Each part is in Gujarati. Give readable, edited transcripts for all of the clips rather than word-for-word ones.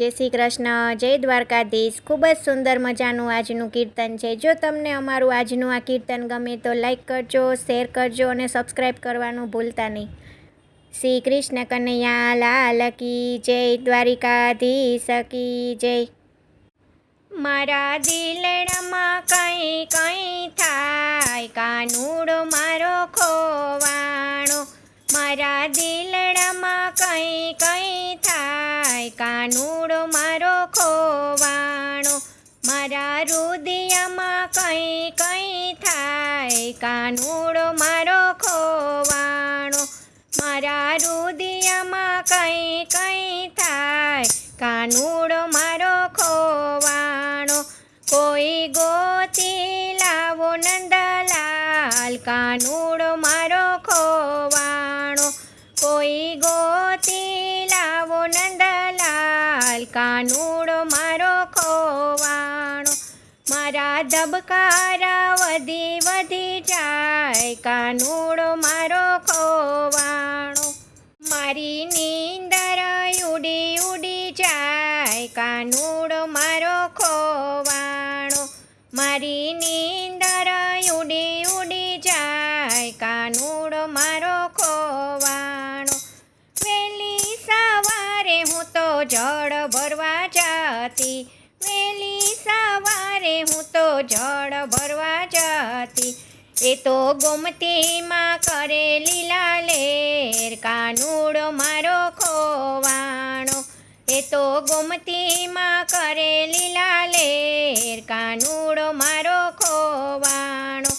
જય શ્રી કૃષ્ણ, જય દ્વારકાધીશ। ખૂબ જ સુંદર મજાનું આજનું કીર્તન છે। જો તમને અમારું આજનું આ કીર્તન ગમે તો લાઈક કરજો, શેર કરજો અને સબસ્ક્રાઈબ કરવાનું ભૂલતા નહીં। શ્રી કૃષ્ણ કનૈયા લાલ કી જય, દ્વારિકાધીશ કી જય। મારા દિલડામાં કંઈ કંઈ થાય, કાનુડો મારો ખોવાણો। મારા દિલડામાં કંઈ કંઈ થાય, કાનુડો મારો ખોવાણો। મારા હૃદયમાં કંઈ કંઈ થાય, કાનુડો મારો ખોવાણો। મારા હૃદયમાં કંઈ કંઈ થાય, કાનુડો મારો ખોવાણો। કોઈ ગોતી લાવો નંદલાલ, કાનુડો મારો ખોવાણો। કોઈ ગોતી લાવો નંદલાલ, કાનુડો મારો ખોવાણો। મારા ધબકારા વધી વધી જાય, કાનુડો મારો ખોવાણો। મારી નીંદર ઉડી ઉડી જાય, કાનુડો મારો ખોવાણો। મારી નીંદર ઉડી ઉડી જાય, કાનુડો મારો ખોવાણો। વહેલી સવારે હું તો જળ ભરવા જતી, વહેલી સવારે હું તો જળ ભરવા જતી। એ તો ગોમતીમાં કરે લીલા લેર, કાનુડો મારો ખોવાણો। એ તો ગોમતીમાં કરે લીલા લેર, કાનુડો મારો ખોવાણો।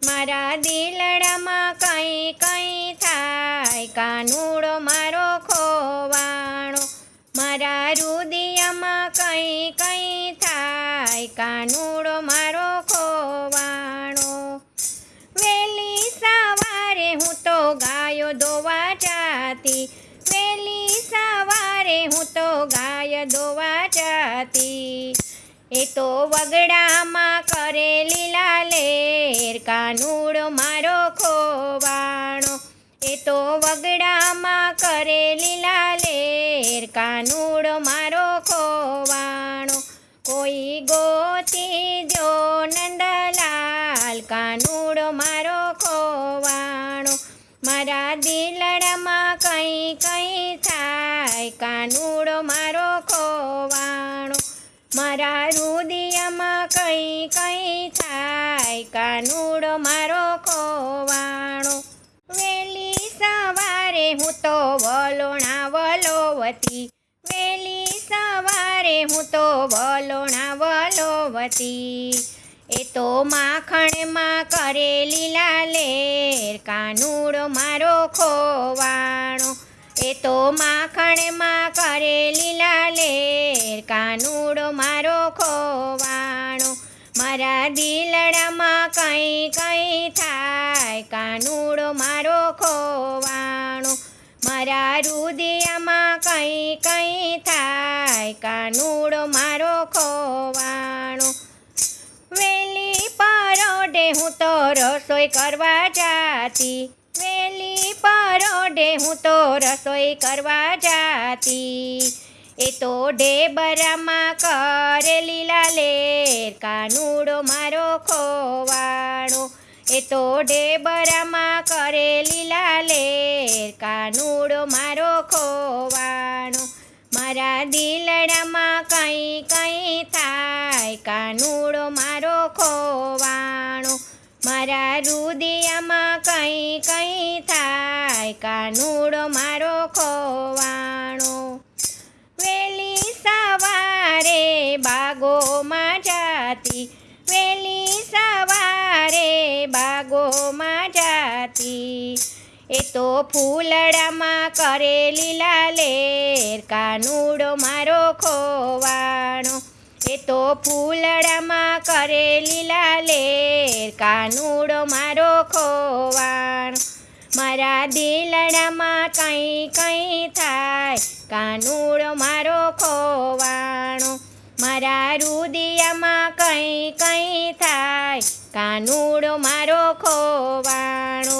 મારા દિલડામાં કંઈ કંઈ થાય, કાનુડો મારો ખોવાણો। મારા હૃદયમાં કંઈ કંઈ થાય, કાનુડો મારો ખોવાણો। વહેલી સવારે હું તો ગાયો દોવા જતી, વહેલી સવારે હું તો ગાય દોવા જતી। એ તો વગડામાં કરે લીલા લેર, કાનુડો મારો ખોવાણો। એ તો વગડામાં કરે લીલા લેર, કાનુડો મારો ખોવાણો। કોઈ ગોતી જો નંદલાલ, કાનુડો મારો ખોવાણો। મારા દિલડામાં કંઈ કંઈ થાય, કાનુડો મારો ખોવાણો। મારા હૃદયમાં કંઈ કંઈ થાય, કાનુડો મારો ખોવાણો। વહેલી સવારે હું તો વલોણા વલોવતી, વહેલી સવારે હું તો વલોણા વલોવતી। એ તો માખણમાં કરે લીલા લેર, કાનુડો મારો ખોવાણો। એ તો માખણમાં કરે લીલા લેર, કાનુડો મારો ખોવાણો। મારા દિલડામાં કંઈ કંઈ થાય, કાનુડો મારો ખોવાણો। મારા હૃદયમાં કંઈ કંઈ થાય, કાનુડો મારો ખોવાણો। વહેલી પરોઢે હું તો રસોઈ કરવા જતી, વહેલી પરોઢે હું તો રસોઈ કરવા જતી। એ તો ઢેબરામાં કરે લીલા લેર, કાનુડો મારો ખોવાણો। એ તો ઢેબરામાં કરે લીલા લેર, કાનુડો મારો ખોવાણો। મારા દિલડામાં કંઈ કંઈ થાય, કાનુડો મારો ખોવાણો। મારા હૃદયમાં કંઈ કંઈ થાય, કાનુડો મારો ખોવાણો। વહેલી સવારે બાગોમાં જતી, વહેલી સવારે બાગોમાં જતી। એ તો ફૂલડામાં કરે લીલા લેર, કાનુડો મારો ખોવાણો। એ તો ફૂલડામાં કરે લીલા લેર, કાનુડો મારો ખોવાણો। મારા દિલડામાં કંઈ કંઈ થાય, કાનુડો મારો ખોવાણો। મારા હૃદયમાં કંઈ કંઈ થાય, કાનુડો મારો ખોવાણો।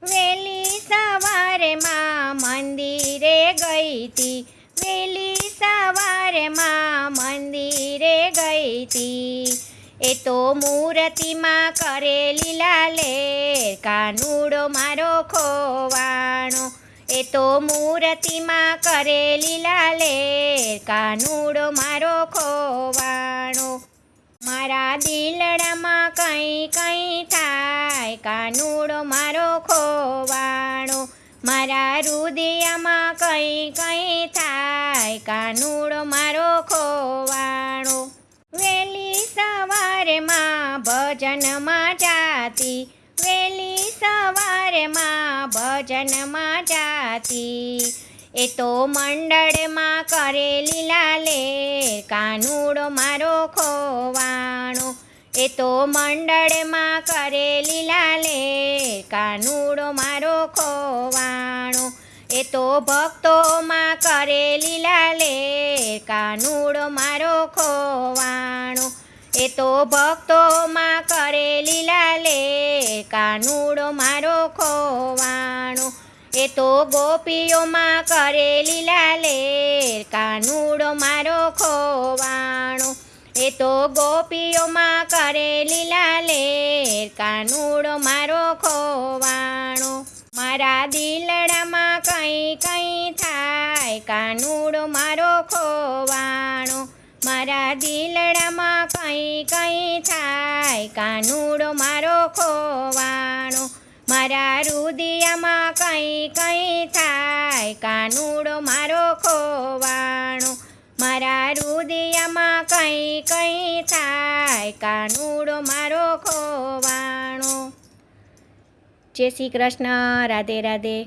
વહેલી સવારે માં મંદિરે ગઈ હતી, વહેલી સવારમાં મંદિરે ગઈ તી, એ તો મૂર્તિમાં કરેલી લાલેર, કાનુડો મારો ખોવાણો. એ તો મૂર્તિમાં કરેલી લાલેર, કાનુડો મારો ખોવાણો. મારા દિલડામાં કંઈ કંઈ થાય, કાનુડો મારો ખોવાણો. મારા હૃદયમાં કંઈ કંઈ થાય, કાનુડો મારો ખોવાણો. વહેલી સવારમાં ભજનમાં જાતી, વહેલી સવારમાં ભજનમાં જાતી, એ તો મંડળમાં કરેલી લાલેર, કાનુડો મારો ખોવાણો. એ તો મંડળમાં કરેલી લાલેર, કાનુડો મારો ખોવાણો. એ તો ભક્તોમાં કરેલી લાલેર, કાનુડો મારો ખોવાણો. એ તો ભક્તોમાં કરેલી લાલેર, કાનુડો મારો ખોવાણો. એ તો ગોપીઓમાં કરેલી લાલેર, કાનુડો મારો ખોવાણો. એ તો ગોપીઓમાં કરેલી લાલેર, કાનુડો મારો ખોવાણો. મારા દિલડામાં કંઈ કંઈ થાય, કાનુડો મારો ખોવાણો. મારા દિલડામાં કંઈ કંઈ થાય, કાનુડો મારો ખોવાણો. મારા હૃદયમાં કંઈ કંઈ થાય, કાનુડો મારો ખોવાણો. મારા હૃદયમાં કંઈ કંઈ થાય, કાનુડો મારો ખોવાણો. જય શ્રી કૃષ્ણ. રાધે રાધે.